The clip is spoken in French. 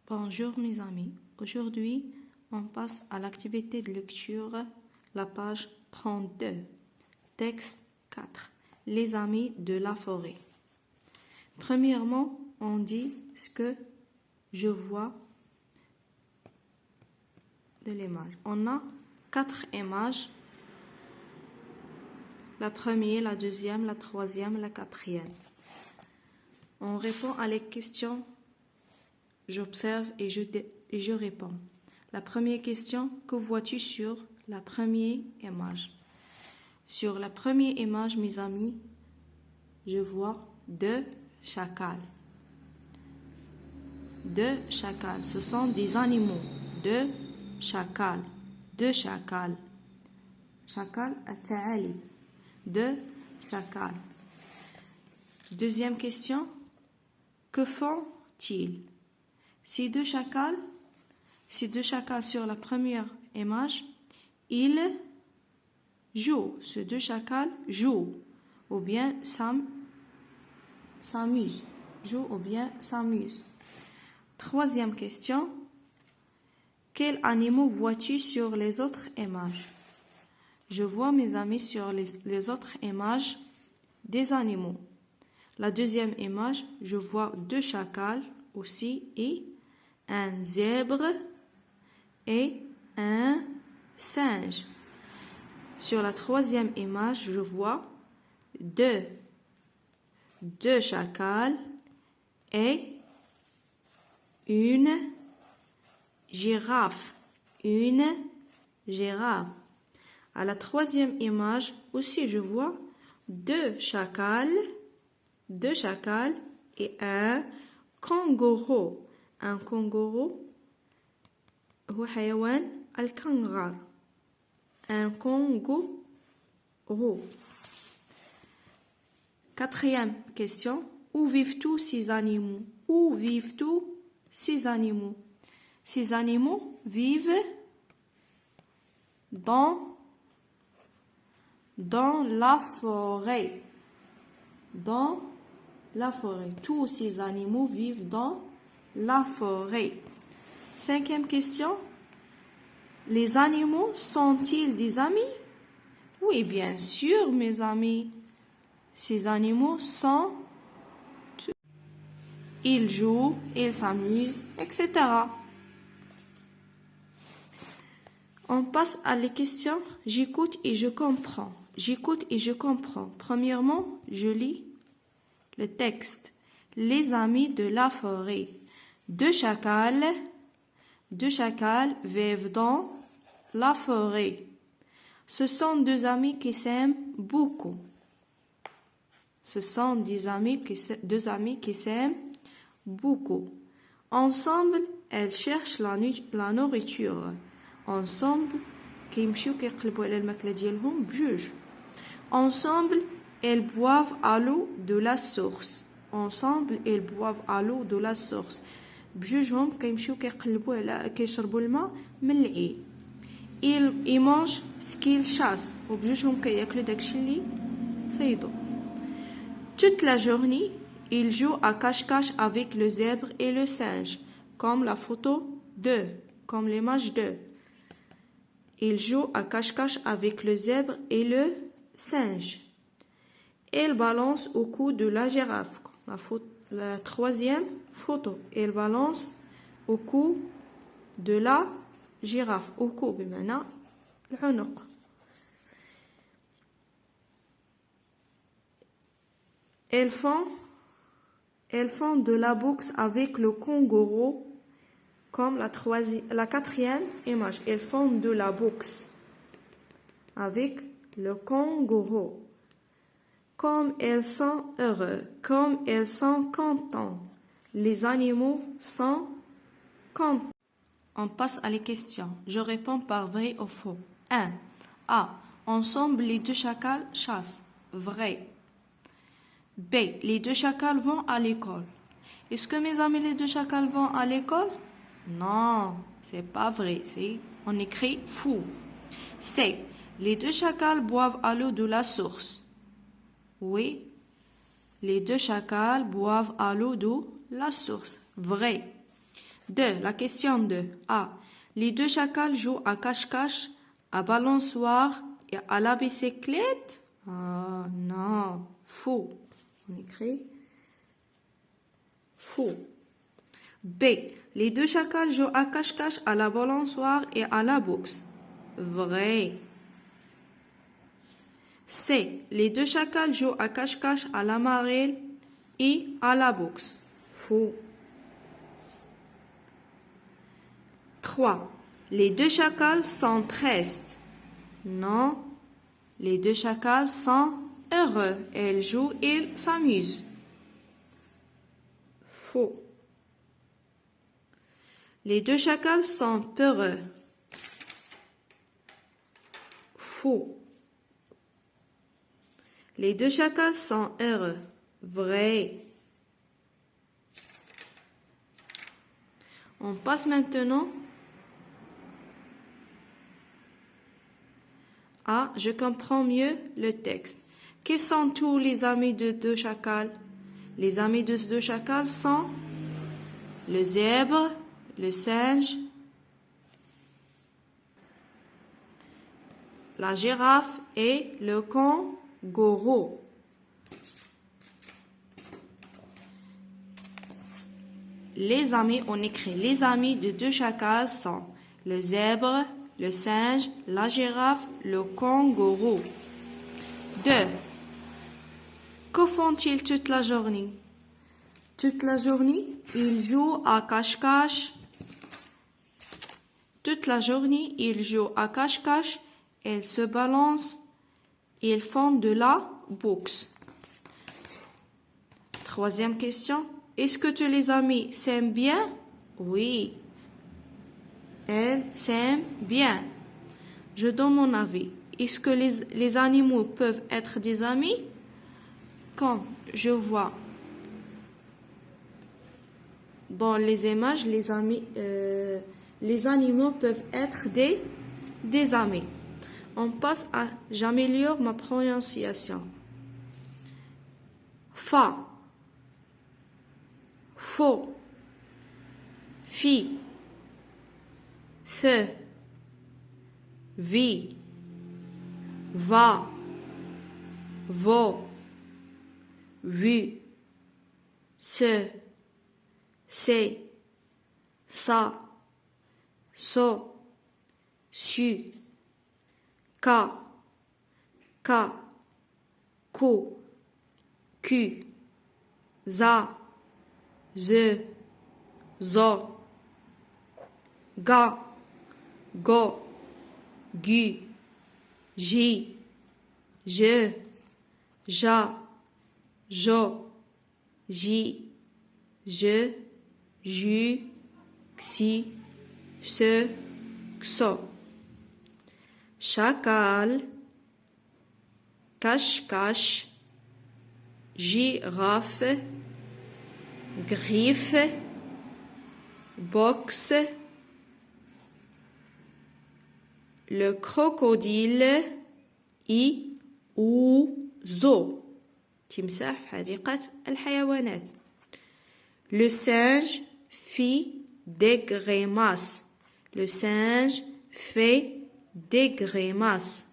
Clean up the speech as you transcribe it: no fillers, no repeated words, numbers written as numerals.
Bonjour mes amis, aujourd'hui on passe à l'activité de lecture, la page 32, texte 4, les amis de la forêt. Premièrement, on dit ce que je vois de l'image. On a 4 images, la première, la deuxième, la troisième, la quatrième. On répond à les questions. J'observe et je réponds. La première question, que vois-tu sur la première image? Sur la première image, mes amis, je vois 2 chacals. 2 chacals, ce sont des animaux. 2 chacals. 2 chacals. Chacal al-tha'alib. 2 chacals. Deuxième question, que font-ils? Ces deux chacals sur la première image, ils jouent. Ces 2 chacals jouent ou bien s'amusent. Jouent ou bien s'amusent. Troisième question, quels animaux vois-tu sur les autres images? Je vois, mes amis, sur les autres images des animaux. La deuxième image, je vois 2 chacals aussi et un zèbre et un singe. Sur la troisième image, je vois 2 chacals et une girafe. Une girafe. À la troisième image, aussi je vois 2 chacals et un kangourou. Un kangourou هو حيوان الكنغر. Un kangourou. Quatrième question, où vivent tous ces animaux? Où vivent tous ces animaux? Ces animaux vivent dans la forêt. Dans la forêt. Tous ces animaux vivent dans la forêt. Cinquième question. Les animaux sont-ils des amis? Oui, bien sûr, mes amis. Ces animaux sont... Ils jouent, ils s'amusent, etc. On passe à les questions. J'écoute et je comprends. J'écoute et je comprends. Premièrement, je lis le texte. Les amis de la forêt. 2 chacals vivent dans la forêt. Ce sont 2 amis qui s'aiment beaucoup. Ce sont 2 amis qui s'aiment beaucoup. Ensemble, elles cherchent la nourriture. Ensemble, Ensemble, elles boivent à l'eau de la source. Ensemble, elles boivent à l'eau de la source. بجوجهم كيمشيو كيشربوا الماء من العين. Ils mangent ce qu'ils chassent. وبجوجهم كياكلوا داكشي اللي صيدوا. Toute la journée, ils jouent à cache-cache avec le zèbre et le singe, comme la photo 2, comme l'image 2. Ils jouent à cache-cache avec le zèbre et le singe. Ils balancent au cou de la girafe. La troisième photo. Elle balance au cou de la girafe. Au cou, بمعنى العنق. Elles font de la boxe avec le kangourou, comme la quatrième image. Elles font de la boxe avec le kangourou. Comme elles sont heureux, comme elles sont contents. Les animaux sont contents. On passe à les questions. Je réponds par vrai ou faux. 1. A. Ensemble, les 2 chacals chassent. Vrai. B. Les 2 chacals vont à l'école. Est-ce que mes amis, les 2 chacals vont à l'école? Non, c'est pas vrai. On écrit faux. C. Les 2 chacals boivent à l'eau de la source. Oui, les 2 chacals boivent à l'eau de la source. Vrai. 2. La question 2. A. Les deux chacals jouent à cache-cache, à balançoire et à la bicyclette? Ah non, faux. On écrit faux. B. Les deux chacals jouent à cache-cache, à la balançoire et à la boxe. Vrai. C. Les deux chacals jouent à cache-cache, à la marelle et à la boxe. Faux. 3. Les deux chacals sont tristes. Non. Les deux chacals sont heureux. Ils jouent, ils s'amusent. Faux. Les deux chacals sont peureux. Faux. Les deux chacals sont heureux. Vrai. On passe maintenant à « Je comprends mieux le texte ». Qui sont tous les amis de deux chacals? Les amis de deux chacals sont le zèbre, le singe, la girafe et le kangourou. Les amis, on écrit les amis de deux chacals sont le zèbre, le singe, la girafe, le kangourou. 2. Que font-ils toute la journée? Toute la journée, ils jouent à cache-cache. Toute la journée, ils jouent à cache-cache. Ils se balancent. Ils font de la boxe. 3e question. Est-ce que tous les amis s'aiment bien? Oui. Elles s'aiment bien. Je donne mon avis. Est-ce que les animaux peuvent être des amis? Quand je vois dans les images, les animaux peuvent être des amis. On passe à « J'améliore ma prononciation ». Fa, faux, fi, fe, vi, va, vo, vu, se, c'est, ça, so, su, ka, ku, ku, za, ze, zo, ga, go, gu, ji, je, ja, jo, ji, je, ju, xi, se, xo. Chacal, cache-cache, girafe, griffe, boxe, le crocodile et ouzo. تمساح في حديقة الحيوانات. Le singe fit des grimaces. Le singe fait des grimaces.